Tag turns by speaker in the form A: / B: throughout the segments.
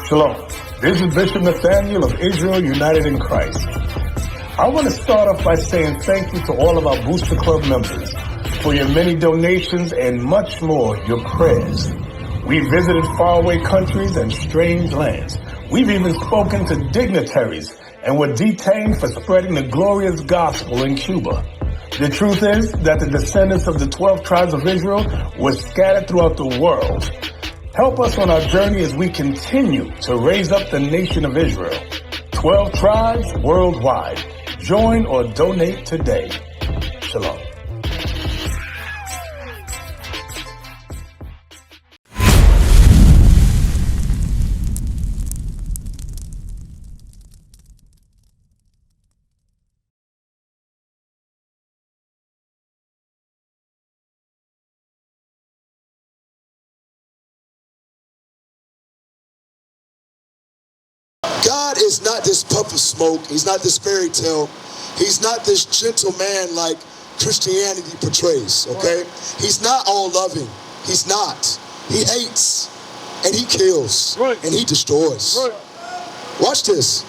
A: Shalom. This is Bishop Nathaniel of Israel United in Christ. I want to start off by saying thank you to all of our Booster Club members for your many donations and much more, your prayers. We visited faraway countries and strange lands. We've even spoken to dignitaries and were detained for spreading the glorious gospel in Cuba. The truth is that the descendants of the 12 tribes of Israel were scattered throughout the world. Help us on our journey as we continue to raise up the nation of Israel. 12 tribes worldwide. Join or donate today. Shalom.
B: God is not this puff of smoke. He's not this fairy tale. He's not this gentle man like Christianity portrays, okay? He's not all loving. He's not. He hates, and he kills, and he destroys. Watch this.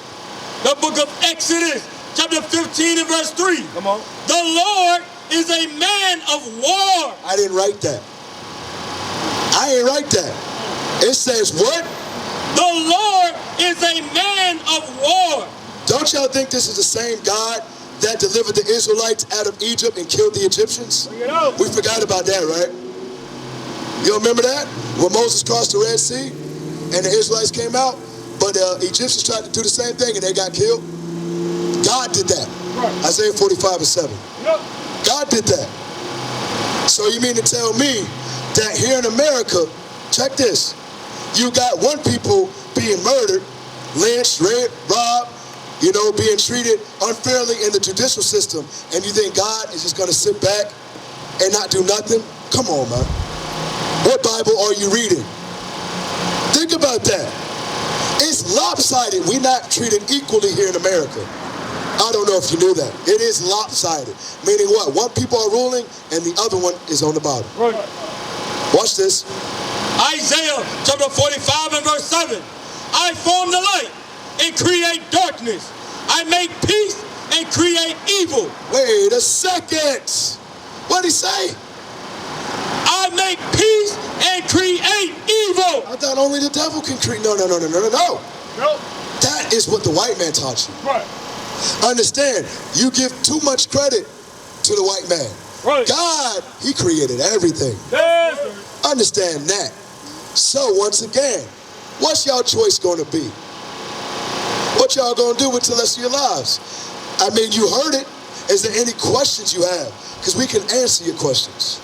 C: The book of Exodus, chapter 15 and verse 3.
B: Come on.
C: The Lord is a man of war.
B: I didn't write that. I ain't write that. It says what?
C: The Lord is a man of war.
B: Don't y'all think this is the same God that delivered the Israelites out of Egypt and killed the Egyptians? We forgot about that, right? You remember that? When Moses crossed the Red Sea and the Israelites came out, but the Egyptians tried to do the same thing and they got killed? God did that. Isaiah 45:7. God did that. So you mean to tell me that here in America, check this, you got one people being murdered, lynched, raped, robbed, being treated unfairly in the judicial system, and you think God is just going to sit back and not do nothing? Come on, man. What Bible are you reading? Think about that. It's lopsided. We're not treated equally here in America. I don't know if you knew that. It is lopsided. Meaning what? One people are ruling and the other one is on the bottom. Watch this.
C: Isaiah chapter 45 and verse 7. I form the light and create darkness. I make peace and create evil.
B: Wait a second. What'd he say?
C: I make peace and create evil.
B: I thought only the devil can create. No. That is what the white man taught you.
C: Right.
B: Understand, you give too much credit to the white man.
C: Right.
B: God, he created everything.
C: Yes.
B: Understand that. So once again, what's y'all choice going to be? What y'all going to do with the rest of your lives? I mean, you heard it. Is there any questions you have? Because we can answer your questions.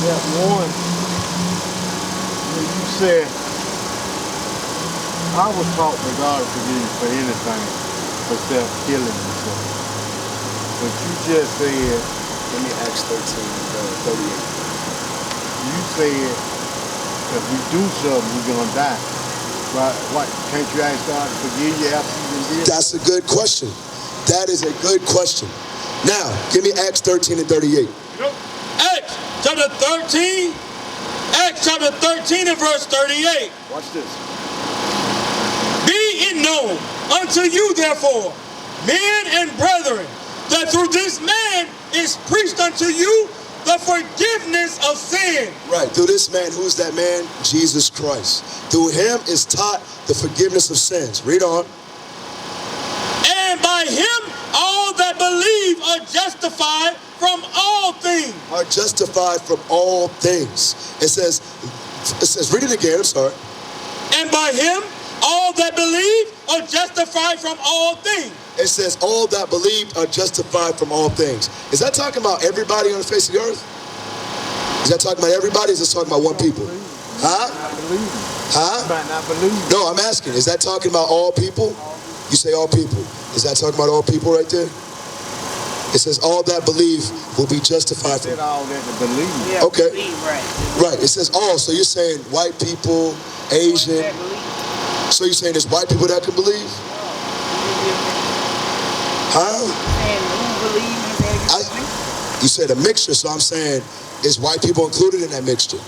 D: Yeah, one, when you said, I was taught that God is forgiving for anything except killing himself. But you just said,
E: give me Acts 13:38.
D: You said, if we do something, we're going to die. Right? What? Can't you ask God to forgive you after you did?
B: That's a good question. That is a good question. Now, give me Acts 13 and 38.
C: Acts chapter 13. Acts chapter 13 and verse 38.
D: Watch this.
C: Be it known unto you, therefore, men and brethren, that through this man is preached unto you the forgiveness of sin.
B: Right, through this man, who's that man? Jesus Christ. Through him is taught the forgiveness of sins. Read on.
C: And by him all that believe are justified from all things.
B: Are justified from all things. It says, read it again, I'm sorry.
C: And by him all that believe are justified from all things.
B: It says, all that believed are justified from all things. Is that talking about everybody on the face of the earth? Is that talking about everybody? Or is this talking about one people? Huh? Huh?
D: Not believe.
B: No, I'm asking. Is that talking about all people? You say all people. Is that talking about all people right there? It says, all that believe will be justified from
D: all that to believe.
E: Yeah,
B: okay.
E: believe, right.
B: Right. It says all. So you're saying white people, Asian. So you're saying there's white people that can believe? Huh? You said a mixture, so I'm saying, is white people included in that mixture?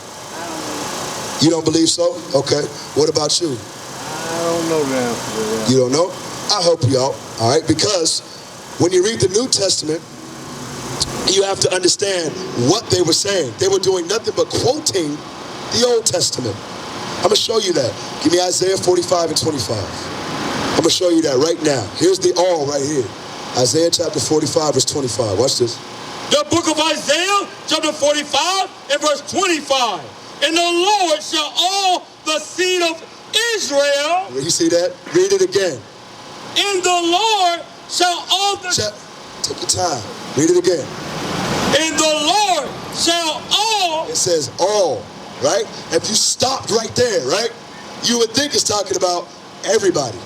B: You don't believe so? Okay. What about you?
D: I don't know the answer to that.
B: You don't know? I'll help you out. All right. Because when you read the New Testament, you have to understand what they were saying. They were doing nothing but quoting the Old Testament. I'm going to show you that. Give me Isaiah 45 and 25. I'm going to show you that right now. Here's the all right here. Isaiah chapter 45 verse 25. Watch this.
C: The book of Isaiah, chapter 45 and verse 25. And the Lord shall all the seed of Israel.
B: You see that? Read it again.
C: And the Lord shall all the...
B: Take your time. Read it again.
C: And the Lord shall all...
B: It says all, right? If you stopped right there, right? You would think it's talking about everybody,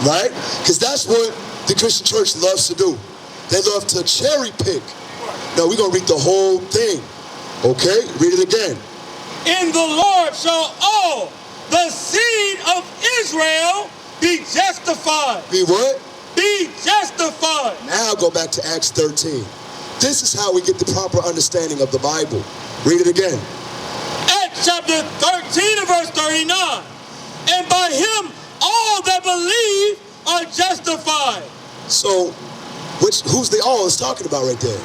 B: right? Because that's what the Christian church loves to do. They love to cherry pick. No, we're going to read the whole thing. Okay? Read it again.
C: And the Lord shall all the seed of Israel be justified.
B: Be what?
C: Be justified.
B: Now go back to Acts 13. This is how we get the proper understanding of the Bible. Read it again.
C: Acts chapter 13 and verse 39. And by him all that believe are justified.
B: So, who's the all it's talking about right there?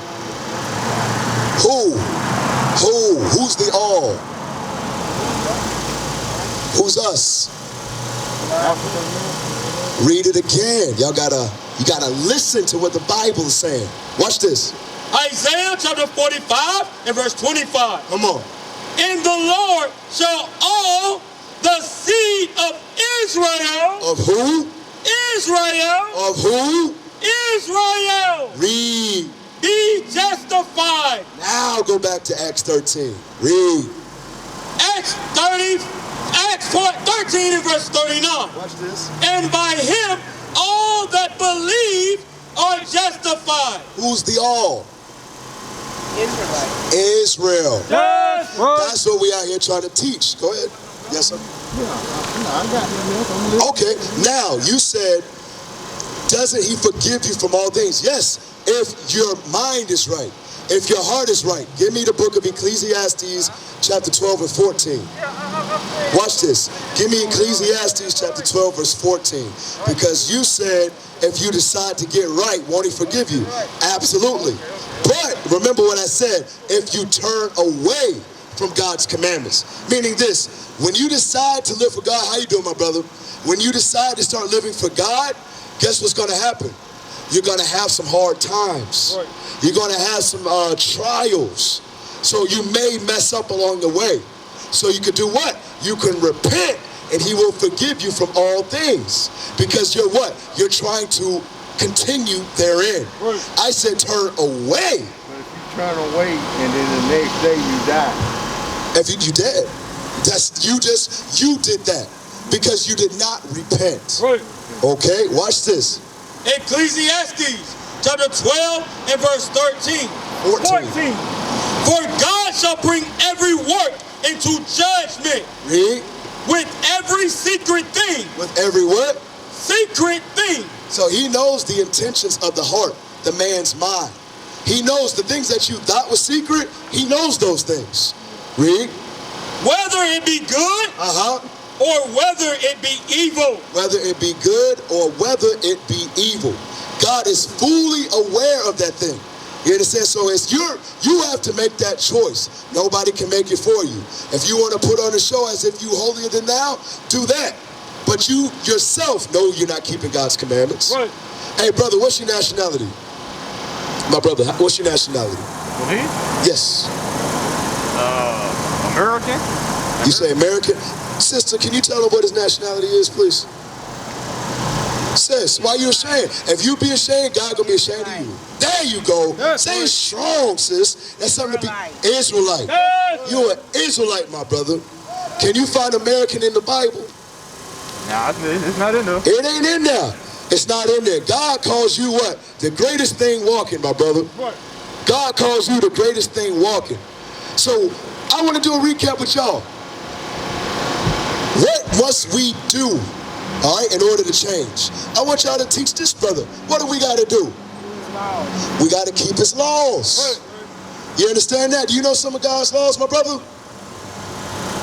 B: Who's the all? Who's us? Read it again. You gotta listen to what the Bible is saying. Watch this.
C: Isaiah chapter 45 and verse 25.
B: Come on.
C: And the Lord shall all the seed of Israel.
B: Of who?
C: Israel.
B: Of who?
C: Israel.
B: Read.
C: Be justified.
B: Now go back to Acts 13. Read.
C: Acts 13 and verse 39.
B: Watch this.
C: And by him all that believe are justified.
B: Who's the all?
F: Israelite.
B: Israel.
C: Yes.
B: That's what we out here trying to teach. Go ahead. Yes, sir.
D: I got it.
B: Okay. Now, you said, doesn't he forgive you from all things? Yes, if your mind is right. If your heart is right. Give me the book of Ecclesiastes chapter 12 and 14. Watch this. Give me Ecclesiastes chapter 12 verse 14. Because you said if you decide to get right, won't he forgive you? Absolutely. But remember what I said. If you turn away from God's commandments. Meaning this. When you decide to live for God, how you doing, my brother? When you decide to start living for God, guess what's going to happen? You're going to have some hard times.
C: Right.
B: You're going to have some trials. So you may mess up along the way. So you could do what? You can repent and he will forgive you from all things. Because you're what? You're trying to continue therein.
C: Right.
B: I said turn away.
D: But if you turn away and then the next day you die.
B: If you dead. You did that. Because you did not repent.
C: Right.
B: Okay, watch this.
C: Ecclesiastes chapter 12 and verse 13.
B: 14.
C: For God shall bring every work into judgment.
B: Read.
C: With every secret thing.
B: With every what?
C: Secret thing.
B: So he knows the intentions of the heart, the man's mind. He knows the things that you thought was secret. He knows those things. Read.
C: Whether it be good or whether it be evil.
B: Whether it be good or whether it be evil. God is fully aware of that thing. You understand? So it's you have to make that choice. Nobody can make it for you. If you want to put on a show as if you holier than thou, do that. But you yourself know you're not keeping God's commandments.
C: Right.
B: Hey, brother, what's your nationality? My brother, what's your nationality?
G: Me?
B: Yes.
G: American?
B: You say American? Sister, can you tell him what his nationality is, please? Sis, why you ashamed? If you be ashamed, God gonna be ashamed of you. There you go. Say it strong, sis. That's something to be Israelite. You're an Israelite, my brother. Can you find American in the Bible?
G: Nah, it's not in there.
B: It ain't in there. It's not in there. God calls you what? The greatest thing walking, my brother. God calls you the greatest thing walking. So I want to do a recap with y'all. What must we do, all right, in order to change? I want y'all to teach this brother. What do we got to do? We got to keep his laws. You understand that? Do you know some of God's laws, my brother?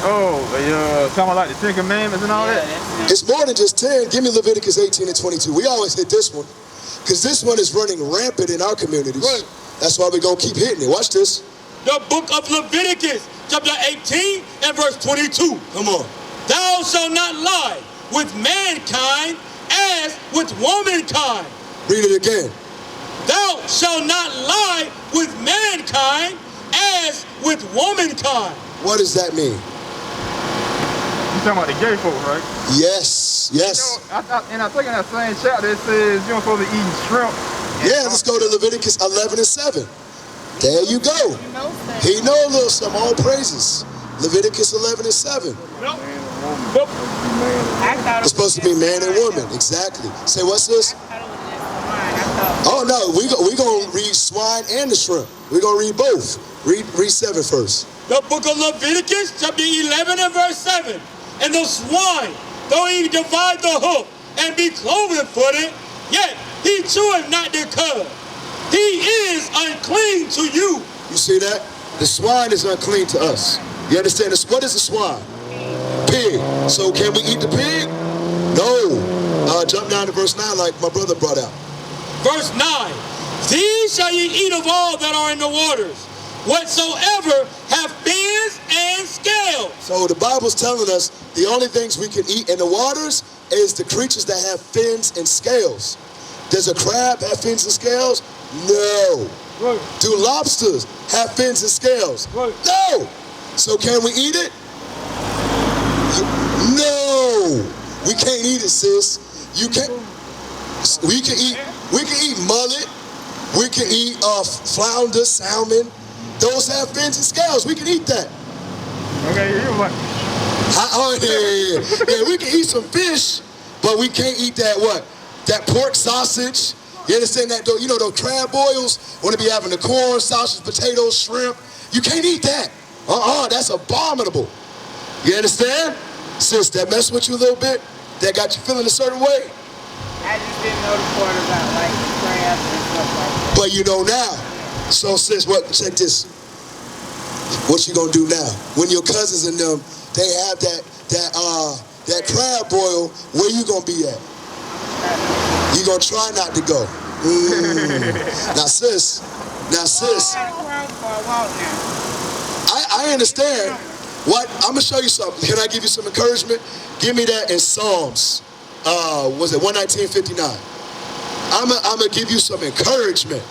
G: Talking about like the 10 Commandments and all that?
B: It's more than just 10. Give me Leviticus 18 and 22. We always hit this one because this one is running rampant in our communities.
C: Right.
B: That's why we're going to keep hitting it. Watch this.
C: The book of Leviticus, chapter 18 and verse 22.
B: Come on.
C: Thou shalt not lie with mankind as with womankind.
B: Read it again.
C: Thou shalt not lie with mankind as with womankind.
B: What does that mean?
G: You talking about the gay folks, right?
B: Yes. Yes.
G: I think in that same chapter it says you're supposed to be eating shrimp.
B: Yeah, let's go to Leviticus 11 and 7. There you go. He know a little something. All praises. Leviticus 11 and 7.
C: Nope.
B: It's supposed to be man and woman. Exactly. Say, what's this? Oh, no. We going to read swine and the shrimp. We're going to read both. Read 7 first.
C: The book of Leviticus, chapter 11 and verse 7. And the swine, though he divide the hoof and be cloven-footed, yet he cheweth not the cud. He is unclean to you.
B: You see that? The swine is unclean to us. You understand this? What is a swine? Pig. So can we eat the pig? No. Jump down to verse 9 like my brother brought out.
C: Verse 9. These shall ye eat of all that are in the waters, whatsoever have fins and scales.
B: So the Bible's telling us the only things we can eat in the waters is the creatures that have fins and scales. Does a crab have fins and scales? No.
C: Right.
B: Do lobsters have fins and scales?
C: Right.
B: No. So can we eat it? No. We can't eat it, sis. You can't. We can eat mullet. We can eat flounder, salmon. Those have fins and scales. We can eat that.
G: Okay, you're like.
B: Yeah, we can eat some fish, but we can't eat that what? That pork sausage. You understand that? You know those crab boils? Want to be having the corn, sausage, potatoes, shrimp. You can't eat that. That's abominable. You understand? Sis, that messed with you a little bit? That got you feeling a certain way?
F: I just didn't know the part about like the crabs and stuff like that.
B: But you know now. So sis, check this. What you gonna do now? When your cousins and them, they have that crab boil, where you gonna be at? You gonna try not to go. Now sis. I understand. What? I'm gonna show you something. Can I give you some encouragement? Give me that in Psalms. Was it 119:59? I'm gonna give you some encouragement.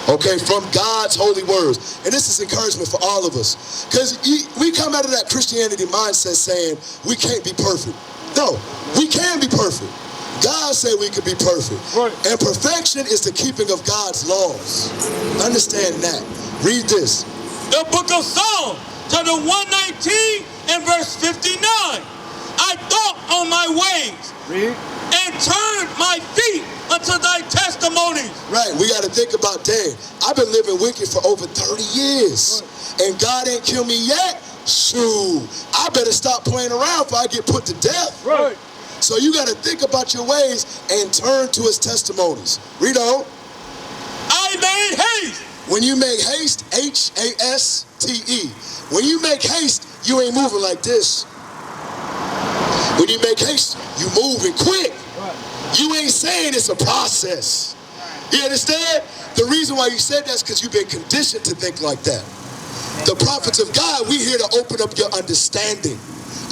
B: Okay, from God's holy words. And this is encouragement for all of us. Because we come out of that Christianity mindset saying we can't be perfect. No, we can be perfect. God said we could be perfect.
C: Right.
B: And perfection is the keeping of God's laws. Understand that. Read this.
C: The book of Psalms, chapter 119 and verse 59. I thought on my ways.
D: Read.
C: And turned my feet unto thy testimonies.
B: Right, we got to think about that. I've been living wicked for over 30 years. Right. And God ain't killed me yet. Shoot, I better stop playing around before I get put to death.
C: Right.
B: So you got to think about your ways and turn to his testimonies. Read on.
C: I made haste.
B: When you make haste, H-A-S-T-E. When you make haste, you ain't moving like this. When you make haste, you moving quick. You ain't saying it's a process. You understand? The reason why you said that is because you've been conditioned to think like that. The prophets of God, we here to open up your understanding.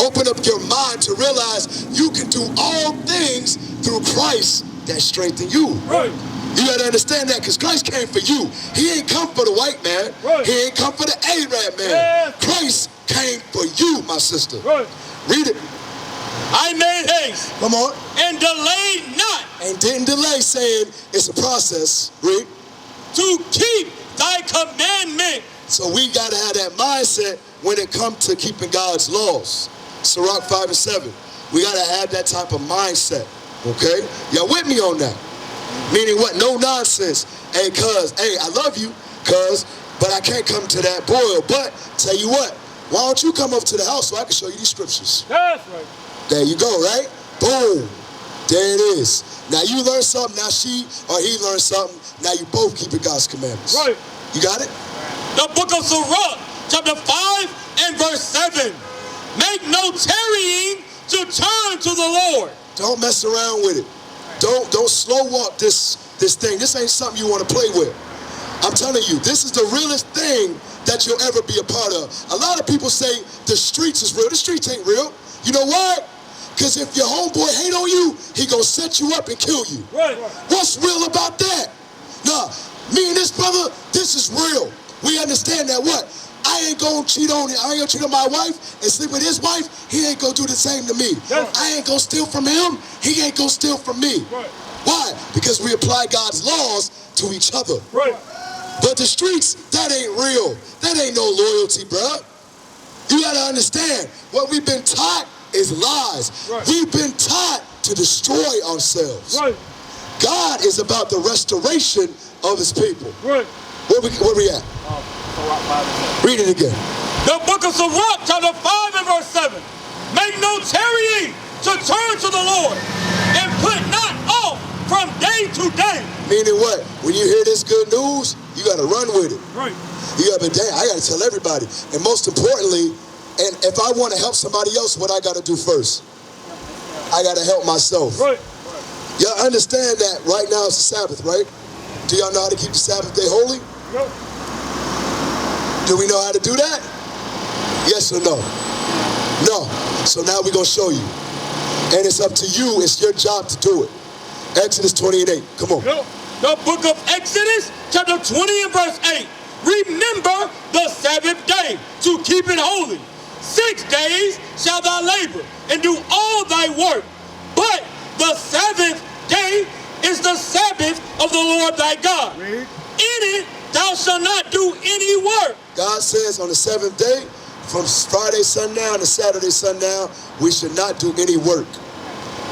B: Open up your mind to realize you can do all things through Christ that strengthen you.
C: Right.
B: You got to understand that because Christ came for you. He ain't come for the white man.
C: Right.
B: He ain't come for the Arab man.
C: Yes.
B: Christ came for you, my sister.
C: Right.
B: Read it.
C: I made haste.
B: Come on.
C: And delayed not.
B: And didn't delay, saying it's a process. Read.
C: To keep thy commandment.
B: So we got to have that mindset when it comes to keeping God's laws. Sirach 5 and 7. We got to have that type of mindset. Okay? Y'all with me on that? Meaning what? No nonsense. Hey, cuz, hey, I love you, cuz, but I can't come to that boil. But tell you what, why don't you come up to the house so I can show you these scriptures?
C: That's right.
B: There you go, right? Boom. There it is. Now you learn something. Now she or he learned something. Now you both keeping God's commandments.
C: Right.
B: You got it?
C: The book of Sirach, chapter 5 and verse 7. no tarrying to turn to the Lord.
B: Don't mess around with it. Don't slow walk this thing. This ain't something you want to play with. I'm telling you, this is the realest thing that you'll ever be a part of. A lot of people say the streets is real. The streets ain't real. You know why? Because if your homeboy hate on you, he gonna set you up and kill you.
C: Right.
B: What's real about that? Nah, me and this brother, this is real. We understand that what? I ain't gonna cheat on him. I ain't gonna cheat on my wife and sleep with his wife. He ain't gonna do the same to me. I ain't gonna steal from him. He ain't gonna steal from me.
C: Right.
B: Why? Because we apply God's laws to each other.
C: Right.
B: But the streets, that ain't real. That ain't no loyalty, bruh. You gotta understand, what we've been taught is lies.
C: Right.
B: We've been taught to destroy ourselves.
C: Right.
B: God is about the restoration of his people.
C: Right.
B: Where we at? Read it again.
C: The book of Sirach, chapter 5 and verse 7. Make no tarrying to turn to the Lord, and put not off from day to day.
B: Meaning what? When you hear this good news, you gotta run with it.
C: Right.
B: You gotta be, dang, I gotta tell everybody. And most importantly, and if I wanna help somebody else, what I gotta do first? I gotta help myself.
C: Right.
B: Y'all understand that right now it's the Sabbath, right? Do y'all know how to keep the Sabbath day holy?
C: Yep.
B: Do we know how to do that? Yes or no? No. So now we're gonna show you. And it's up to you, it's your job to do it. Exodus 20:8, come on.
C: Yep. The book of Exodus, chapter 20 and verse 8. Remember the Sabbath day to keep it holy. 6 days shalt thou labor and do all thy work. But the Sabbath day is the Sabbath of the Lord thy God.
D: Read.
C: In it thou shalt not do any work.
B: God says on the seventh day, from Friday sundown to Saturday sundown, we should not do any work.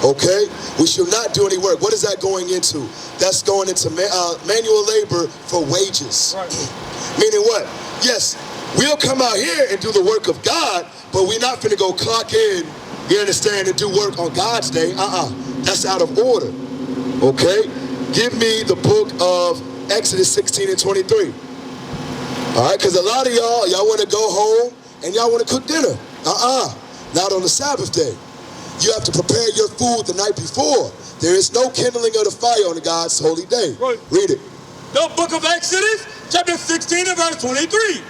B: Okay? We should not do any work. What is that going into? That's going into manual labor for wages.
C: Right.
B: Meaning what? Yes, we'll come out here and do the work of God, but we're not finna go clock in, you understand, and do work on God's day. That's out of order. Okay? Give me the book of Exodus 16 and 23. All right, because a lot of y'all want to go home and y'all want to cook dinner. Not on the Sabbath day. You have to prepare your food the night before. There is no kindling of the fire on God's holy day.
C: Right.
B: Read it.
C: The book of Exodus, chapter 16 and verse 23.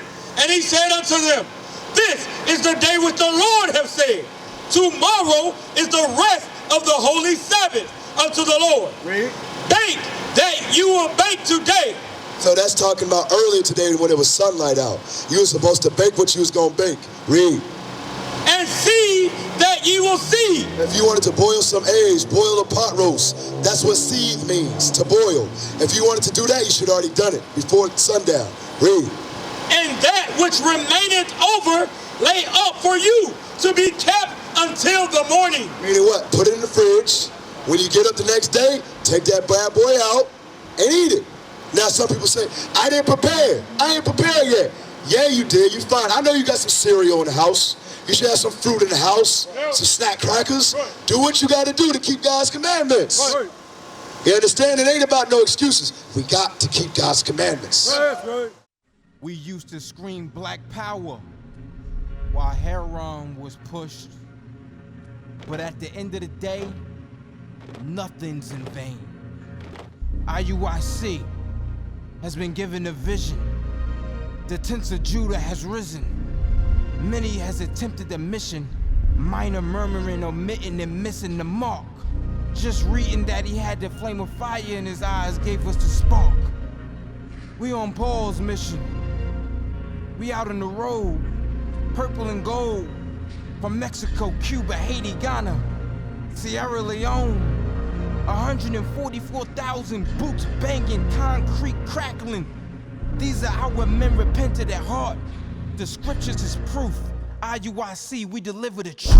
C: And he said unto them, this is the day which the Lord hath said. Tomorrow is the rest of the holy Sabbath unto the Lord.
D: Read.
C: Bake that you will bake today.
B: So that's talking about earlier today when it was sunlight out. You were supposed to bake what you was going to bake. Read.
C: And see that ye will see.
B: If you wanted to boil some eggs, boil a pot roast. That's what seed means, to boil. If you wanted to do that, you should have already done it before sundown. Read.
C: And that which remaineth over lay up for you to be kept until the morning.
B: Meaning what? Put it in the fridge. When you get up the next day, take that bad boy out and eat it. Now some people say, I didn't prepare. I ain't prepared yet. Yeah, you did. You fine. I know you got some cereal in the house. You should have some fruit in the house, some snack crackers. Do what you got to do to keep God's commandments.
C: Right.
B: You understand? It ain't about no excuses. We got to keep God's commandments.
H: We used to scream black power while heroin was pushed. But at the end of the day, nothing's in vain. IUIC has been given a vision. The tents of Judah has risen. Many has attempted the mission, minor murmuring, omitting, and missing the mark. Just reading that he had the flame of fire in his eyes gave us the spark. We on Paul's mission. We out on the road, purple and gold, from Mexico, Cuba, Haiti, Ghana, Sierra Leone. 144,000 boots banging, concrete crackling. These are our men repented at heart. The scriptures is proof. IUIC, we deliver the truth.